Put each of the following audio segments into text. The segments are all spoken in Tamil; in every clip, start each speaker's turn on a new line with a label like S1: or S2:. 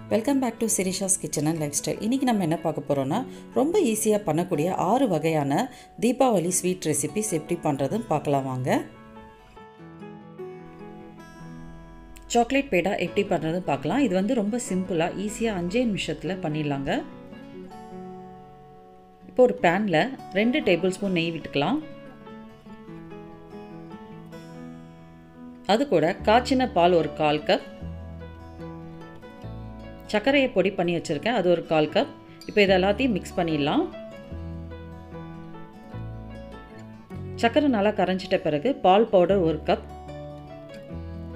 S1: Welcome back to Sirisha's kitchen and lifestyle. இன்றைக்கி நம்ம என்ன பார்க்க போகிறோன்னா, ரொம்ப ஈஸியாக பண்ணக்கூடிய 6 வகையான தீபாவளி ஸ்வீட் ரெசிபிஸ் எப்படி பண்ணுறதுன்னு பார்க்கலாம் வாங்க. சாக்லேட் பேடா எப்படி பண்ணுறதுன்னு பார்க்கலாம். இது வந்து ரொம்ப சிம்பிளாக ஈஸியாக 5 நிமிஷத்தில் பண்ணிடலாங்க. இப்போ ஒரு பேனில் 2 டேபிள் ஸ்பூன் நெய் விட்டுக்கலாம். அது கூட காய்ச்சின பால் ஒரு 1/4 கப், சர்க்கரையை பொடி பண்ணி வச்சுருக்கேன், அது ஒரு 1/4 கப். இப்போ இது எல்லாத்தையும் மிக்ஸ் பண்ணிடலாம். சர்க்கரை நல்லா கரைஞ்சிட்ட பிறகு பால் powder 1 cup,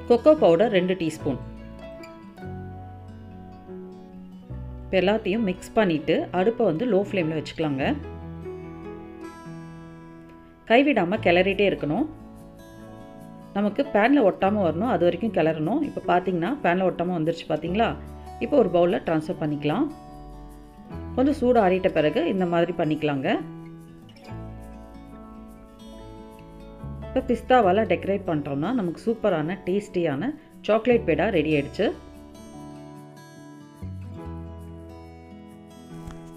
S1: cocoa powder 2 teaspoon. இப்போ எல்லாத்தையும் மிக்ஸ் பண்ணிவிட்டு அடுப்பை வந்து லோ ஃப்ளேமில் வச்சுக்கலாங்க. கைவிடாமல் கிளறிட்டே இருக்கணும். நமக்கு பேனில் ஒட்டாமல் வரணும், அது வரைக்கும் கிளறணும். இப்போ பார்த்தீங்கன்னா பேனில் ஒட்டாமல் வந்துருச்சு பார்த்தீங்களா. இப்போ ஒரு பவுலில் ட்ரான்ஸ்ஃபர் பண்ணிக்கலாம். கொஞ்சம் சூடு ஆறிட்ட பிறகு இந்த மாதிரி பண்ணிக்கலாங்க. இப்போ பிஸ்தாவால் டெக்கரேட் பண்ணுறோம்னா நமக்கு சூப்பரான டேஸ்டியான சாக்லேட் பேடா ரெடி ஆயிடுச்சு.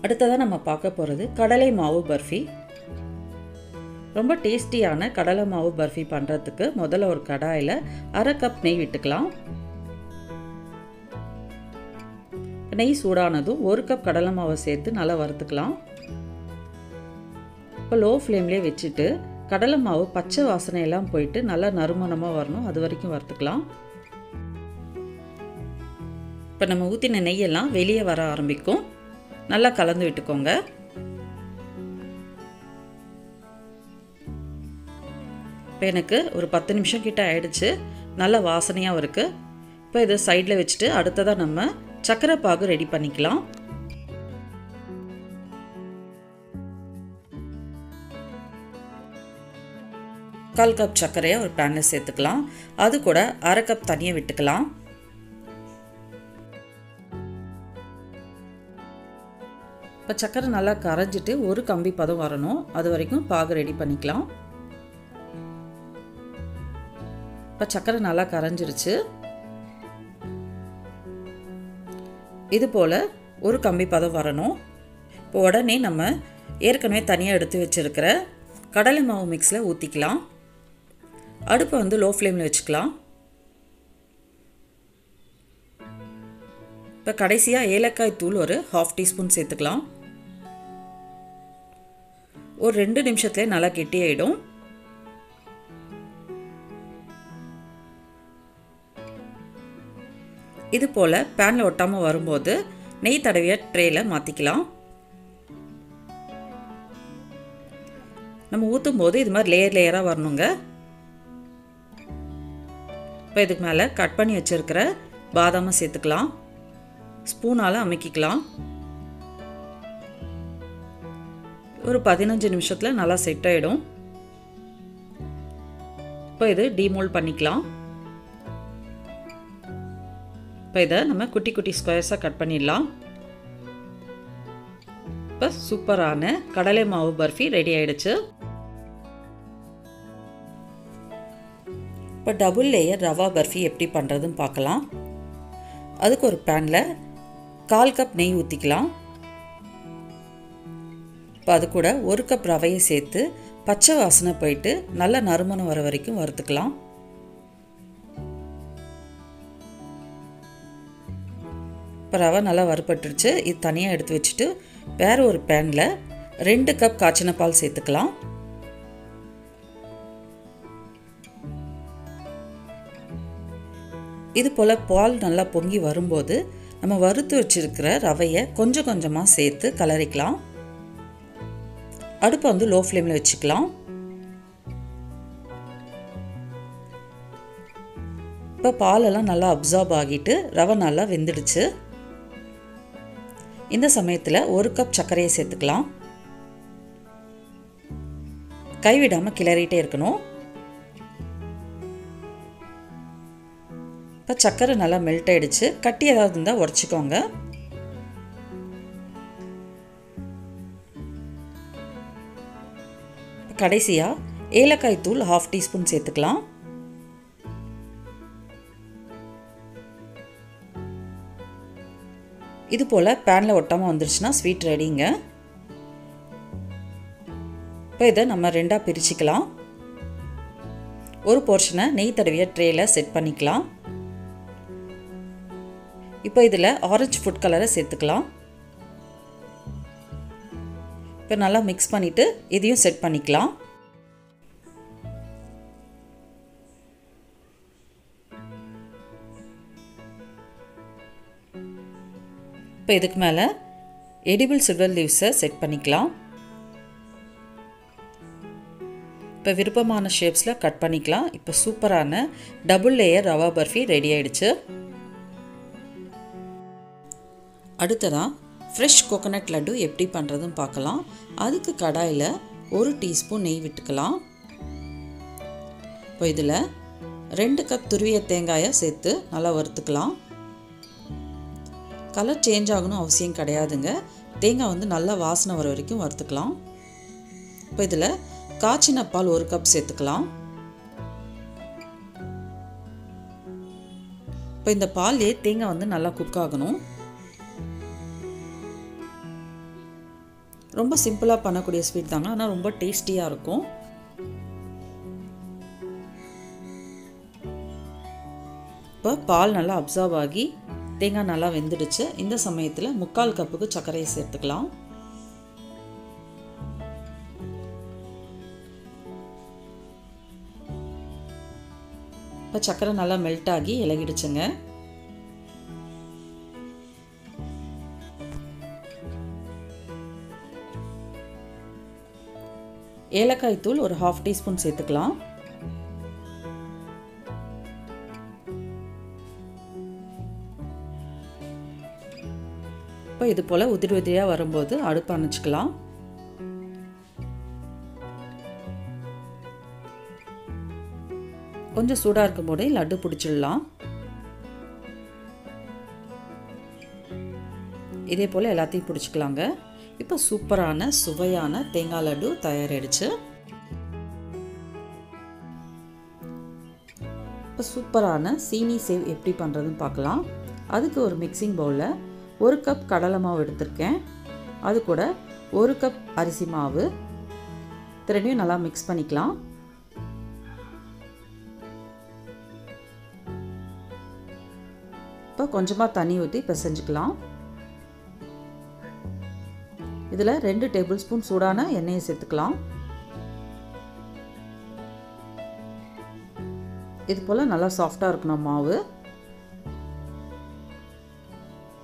S1: அடுத்ததாக நம்ம பார்க்க போகிறது கடலை மாவு பர்ஃபி. ரொம்ப டேஸ்டியான கடலை மாவு பர்ஃபி பண்ணுறதுக்கு முதல்ல ஒரு கடாயில் 1/2 கப் நெய் விட்டுக்கலாம். நெய் சூடானதும் 1 கப் கடலை மாவை சேர்த்து நல்லா வறுத்துக்கலாம். இப்போ லோ ஃப்ளேம்லேயே வச்சுட்டு கடலை மாவு பச்சை வாசனையெல்லாம் போயிட்டு நல்லா நறுமணமாக வரணும், அது வரைக்கும் வறுத்துக்கலாம். இப்போ நம்ம ஊற்றின நெய்யெல்லாம் வெளியே வர ஆரம்பிக்கும். நல்லா கலந்து விட்டுக்கோங்க. இப்போ எனக்கு ஒரு 10 நிமிஷம் கிட்ட ஆயிடுச்சு. நல்ல வாசனையாகவும் இருக்குது. இப்போ இதை சைடில் வச்சுட்டு அடுத்ததாக நம்ம சர்க்கரை பாகு ரெடி பண்ணிக்கலாம். கால் கப் சர்க்கரையை ஒரு பேனில் சேர்த்துக்கலாம். அது கூட 1/2 கப் தண்ணியை விட்டுக்கலாம். இப்போ சர்க்கரை நல்லா கரைஞ்சிட்டு ஒரு கம்பி பதம் வரணும், அது வரைக்கும் பாகு ரெடி பண்ணிக்கலாம். இப்போ சர்க்கரை நல்லா கரைஞ்சிருச்சு. இது போல் ஒரு கம்பி பதம் வரணும். இப்போ உடனே நம்ம ஏற்கனவே தனியாக எடுத்து வச்சுருக்கிற கடலை மாவு மிக்ஸில் ஊற்றிக்கலாம். அடுப்பை வந்து லோ ஃப்ளேமில் வச்சுக்கலாம். இப்போ கடைசியாக ஏலக்காய் தூள் ஒரு 1/2 டீஸ்பூன் சேர்த்துக்கலாம். ஒரு 2 நிமிஷத்துலேயே நல்லா கெட்டியாயிடும். இது போல் பேனில் ஒட்டாமல் வரும்போது நெய் தடவிய ட்ரேயில் மாற்றிக்கலாம். நம்ம ஊற்றும் போது இது மாதிரி லேயர் லேயராக வரணுங்க. இப்போ இதுக்கு மேலே கட் பண்ணி வச்சுருக்கிற பாதாமை சேர்த்துக்கலாம். ஸ்பூனால் அமுக்கிக்கலாம். ஒரு 15 நிமிஷத்தில் நல்லா செட் ஆகிடும். இப்போ இது டீமோல்ட் பண்ணிக்கலாம். இப்போ இதை நம்ம குட்டி குட்டி ஸ்கொயர்ஸாக கட் பண்ணிடலாம். இப்போ சூப்பரான கடலை மாவு பர்ஃபி ரெடி ஆயிடுச்சு. இப்போ டபுள் லேயர் ரவா பர்ஃபி எப்படி பண்ணுறதுன்னு பார்க்கலாம். அதுக்கு ஒரு பேனில் 1/4 கப் நெய் ஊற்றிக்கலாம். இப்போ அது கூட 1 கப் ரவையை சேர்த்து பச்சை வாசனை போயிட்டு நல்ல நறுமணம் வர வரைக்கும் வறுத்துக்கலாம். இப்போ ரவை நல்லா வறுபட்டுருச்சு. இது தனியாக எடுத்து வச்சுட்டு வேறு ஒரு பேனில் 2 கப் காய்ச்சின பால் சேர்த்துக்கலாம். இது போல் பால் நல்லா பொங்கி வரும்போது நம்ம வறுத்து வச்சுருக்கிற ரவையை கொஞ்சம் கொஞ்சமாக சேர்த்து கலரிக்கலாம். அடுப்பை வந்து லோ ஃப்ளேமில் வச்சுக்கலாம். இப்போ பாலெல்லாம் நல்லா அப்சார்ப் ஆகிட்டு ரவை நல்லா வெந்துடுச்சு. இந்த சமயத்தில் 1 கப் சர்க்கரையை சேர்த்துக்கலாம். கைவிடாமல் கிளறிட்டே இருக்கணும். இப்போ சர்க்கரை நல்லா மெல்ட் ஆகிடுச்சு. கட்டி ஏதாவது இருந்தால் உடச்சிக்கோங்க. கடைசியாக ஏலக்காய் தூள் 1/2 டீஸ்பூன் சேர்த்துக்கலாம். இது போல் பேனில் ஒட்டாமல் வந்துருச்சுன்னா ஸ்வீட் ரெடிங்க. இப்போ இதை நம்ம ரெண்டாக பிரிச்சுக்கலாம். ஒரு போர்ஷனை நெய் தடவிய ட்ரேயில் செட் பண்ணிக்கலாம். இப்போ இதில் ஆரஞ்சு ஃபுட் கலரை சேர்த்துக்கலாம். இப்போ நல்லா மிக்ஸ் பண்ணிவிட்டு இதையும் செட் பண்ணிக்கலாம். இப்போ இதுக்கு மேலே எடிபிள் சில்வர் லீவ்ஸை செட் பண்ணிக்கலாம். இப்போ விருப்பமான ஷேப்ஸில் கட் பண்ணிக்கலாம். இப்போ சூப்பரான double layer rava barfi ready ஆயிடுச்சு. அடுத்ததாக ஃப்ரெஷ் கோகோனட் லட்டு எப்படி பண்ணுறதுன்னு பார்க்கலாம். அதுக்கு கடாயில் 1 டீஸ்பூன் நெய் விட்டுக்கலாம். இப்போ இதில் 2 கப் துருவிய தேங்காயை சேர்த்து நல்லா வறுத்துக்கலாம். கலர் சேஞ்ச் ஆகணும் அவசியம் கிடையாதுங்க. தேங்காய் வந்து நல்லா வாசனை வர வரைக்கும் வறுத்துக்கலாம். இப்போ இதில் காய்ச்சின பால் 1 கப் சேர்த்துக்கலாம். இப்போ இந்த பால்லே தேங்காய் வந்து நல்லா குக் ஆகணும். ரொம்ப சிம்பிளாக பண்ணக்கூடிய ஸ்வீட் தாங்க, ஆனால் ரொம்ப டேஸ்டியாக இருக்கும். இப்போ பால் நல்லா அப்சார்வ் ஆகி தேங்காய் நல்லா வெந்துடுச்சு. இந்த சமயத்தில் 3/4 கப்புக்கு சர்க்கரையை சேர்த்துக்கலாம். இப்போ சர்க்கரை நல்லா மெல்ட் ஆகி இலகிடுச்சுங்க. ஏலக்காய் தூள் ஒரு 1/2 டீஸ்பூன் சேர்த்துக்கலாம். இப்போ இது போல் உதிரி உதிரியாக வரும்போது அடுப்பு அணைச்சிக்கலாம். கொஞ்சம் சூடாக இருக்கும் போதே லட்டு பிடிச்சிடலாம். இதே போல் எல்லாத்தையும் பிடிச்சிக்கலாங்க. இப்போ சூப்பரான சுவையான தேங்காய் லட்டு தயாராகிடுச்சு. இப்போ சூப்பரான சீனி சேவ் எப்படி பண்ணுறதுன்னு பார்க்கலாம். அதுக்கு ஒரு மிக்சிங் பவுலில் 1 கப் கடலை மாவு எடுத்திருக்கேன். அது கூட 1 கப் அரிசி மாவு ரெண்டையும் நல்லா மிக்ஸ் பண்ணிக்கலாம். இப்போ கொஞ்சமாக தண்ணி ஊற்றி பிசைஞ்சுக்கலாம். இதில் 2 டேபிள் ஸ்பூன் சூடான எண்ணெயை சேர்த்துக்கலாம். இது போல் நல்லா சாஃப்டாக இருக்கணும் மாவு.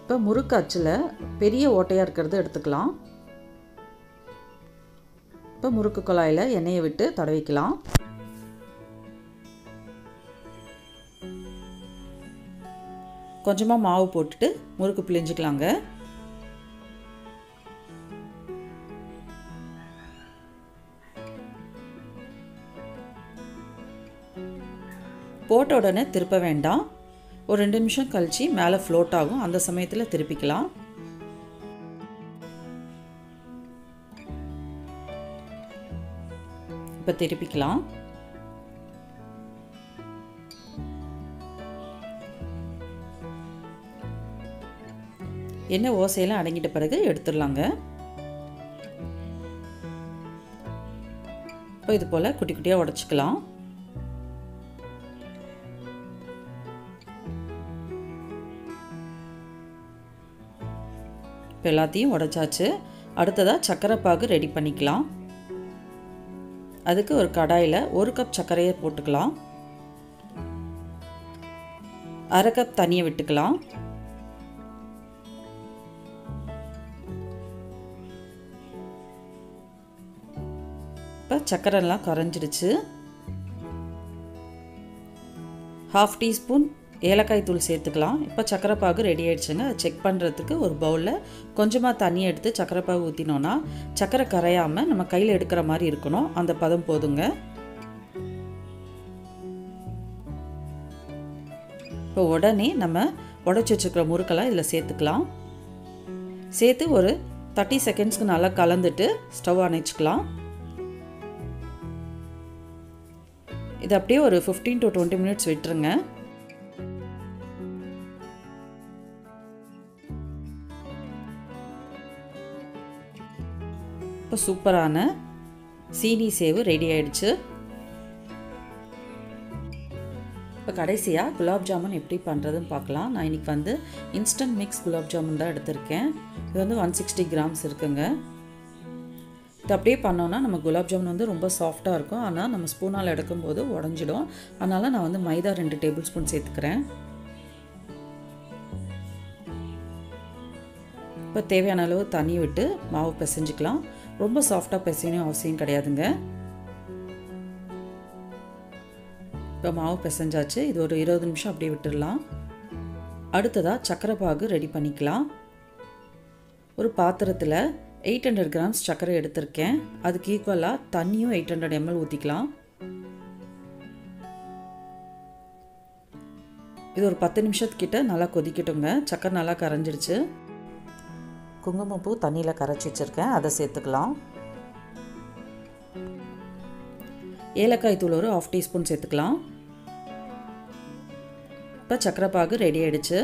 S1: இப்போ முறுக்கு அச்சில் பெரிய ஓட்டையாக இருக்கிறது எடுத்துக்கலாம். இப்போ முறுக்கு குழாயில் எண்ணெயை விட்டு தடவிக்கலாம். கொஞ்சமாக மாவு போட்டுட்டு முறுக்கு பிழிஞ்சிக்கலாங்க. போட்ட உடனே திருப்ப வேண்டாம். ஒரு 2 நிமிஷம் கழிச்சு மேலே ஃப்ளோட் ஆகும். அந்த சமயத்தில் திருப்பிக்கலாம். இப்போ திருப்பிக்கலாம். எண்ணெய் ஓசையெல்லாம் அடங்கிட்ட பிறகு எடுத்துடலாங்க. இப்போ இது போல் குட்டி குட்டியாக உடைச்சிக்கலாம். இப்போ எல்லாத்தையும் உடைச்சாச்சு. அடுத்ததாக சர்க்கரை பாகு ரெடி பண்ணிக்கலாம். அதுக்கு ஒரு கடாயில் 1 கப் சர்க்கரையை போட்டுக்கலாம். 1/2 கப் தண்ணியை விட்டுக்கலாம். இப்போ சர்க்கரைலாம் கரைஞ்சிடுச்சு. 1/2 டீஸ்பூன் ஏலக்காய் தூள் சேர்த்துக்கலாம். இப்போ சர்க்கரை பாகு ரெடி ஆகிடுச்சுங்க. அதை செக் பண்ணுறதுக்கு ஒரு பவுலில் கொஞ்சமாக தண்ணி எடுத்து சர்க்கரை பாகு ஊற்றினோன்னா சர்க்கரை கரையாமல் நம்ம கையில் எடுக்கிற மாதிரி இருக்கணும். அந்த பதம் போதுங்க. இப்போ உடனே நம்ம உடைச்சி வச்சுக்கிற முறுக்கெல்லாம் இதில் சேர்த்துக்கலாம். சேர்த்து ஒரு 30 செகண்ட்ஸ்க்கு நல்லா கலந்துட்டு ஸ்டவ் அணைச்சிக்கலாம். இது அப்படியே ஒரு 15 to 20 மினிட்ஸ் விட்டுருங்க. இப்போ சூப்பரான சீனி சேவு ரெடி ஆயிடுச்சு. இப்போ கடைசியாக குலாப் ஜாமுன் எப்படி பண்ணுறதுன்னு பார்க்கலாம். நான் இன்றைக்கி வந்து இன்ஸ்டன்ட் மிக்ஸ் குலாப் ஜாமுன் தான் எடுத்திருக்கேன். இது வந்து 160 கிராம்ஸ் இருக்குங்க. இது அப்படியே பண்ணோன்னா நம்ம குலாப் ஜாமுன் வந்து ரொம்ப சாஃப்டாக இருக்கும். ஆனால் நம்ம ஸ்பூனால் எடுக்கும்போது உடஞ்சிடும். அதனால் நான் வந்து மைதா 2 டேபிள் ஸ்பூன் சேர்த்துக்கிறேன். இப்போ தேவையான அளவு தண்ணி விட்டு மாவு பிசைஞ்சிக்கலாம். ரொம்ப சாஃப்டாக பிசையணும் அவசியம் கிடையாதுங்க. இப்போ மாவு பிசைஞ்சாச்சு. இது ஒரு 20 நிமிஷம் அப்படியே விட்டுடலாம். அடுத்ததாக சர்க்கரை பாகு ரெடி பண்ணிக்கலாம். ஒரு பாத்திரத்தில் 800 கிராம்ஸ் சர்க்கரை எடுத்திருக்கேன். அதுக்கு ஈக்குவலாக தண்ணியும் 800 ml ஊற்றிக்கலாம். இது ஒரு 10 நிமிஷத்துக்கிட்ட நல்லா கொதிக்கட்டுங்க. சர்க்கரை நல்லா கரைஞ்சிடுச்சு. குங்குமப்பூ தண்ணியில் கரைச்சி வச்சுருக்கேன், அதை சேர்த்துக்கலாம். ஏலக்காய் தூள் ஒரு 1/2 டீஸ்பூன் சேர்த்துக்கலாம். இப்போ சர்க்கரை பாகு ரெடி ஆகிடுச்சு.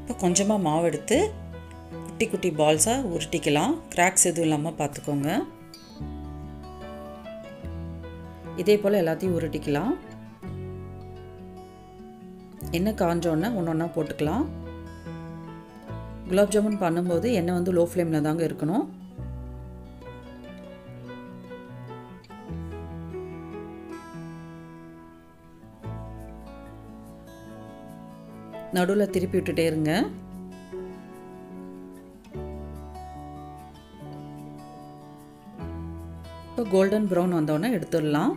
S1: இப்போ கொஞ்சமாக மாவு எடுத்து குட்டி குட்டி பால்ஸாக உருட்டிக்கலாம். கிராக்ஸ் எதுவும் இல்லாமல் பார்த்துக்கோங்க. இதே போல் எல்லாத்தையும் உருட்டிக்கலாம். எண்ணெய் காஞ்சோன்னே ஒன்று ஒன்றா போட்டுக்கலாம். குலாப் ஜாமுன் பண்ணும்போது எண்ணெய் வந்து லோ ஃப்ளேமில் தாங்க இருக்கணும். நடுவில் திருப்பி விட்டுட்டே இருங்க. இப்போ கோல்டன் ப்ரௌன் வந்தோடனே எடுத்துடலாம்.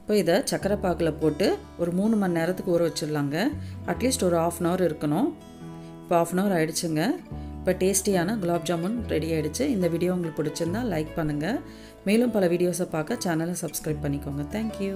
S1: இப்போ இதை சர்க்கரை பாகில் போட்டு ஒரு 3 மணி நேரத்துக்கு ஊற வச்சிடலாங்க. அட்லீஸ்ட் ஒரு 1/2 hour இருக்கணும். இப்போ 1/2 hour ஆகிடுச்சுங்க. இப்போ டேஸ்டியான குலாப் ஜாமுன் ரெடி ஆகிடுச்சு. இந்த வீடியோ உங்களுக்கு பிடிச்சிருந்தா லைக் பண்ணுங்கள். மேலும் பல வீடியோஸை பார்க்க சேனலை சப்ஸ்கிரைப் பண்ணிக்கோங்க. தேங்க்யூ.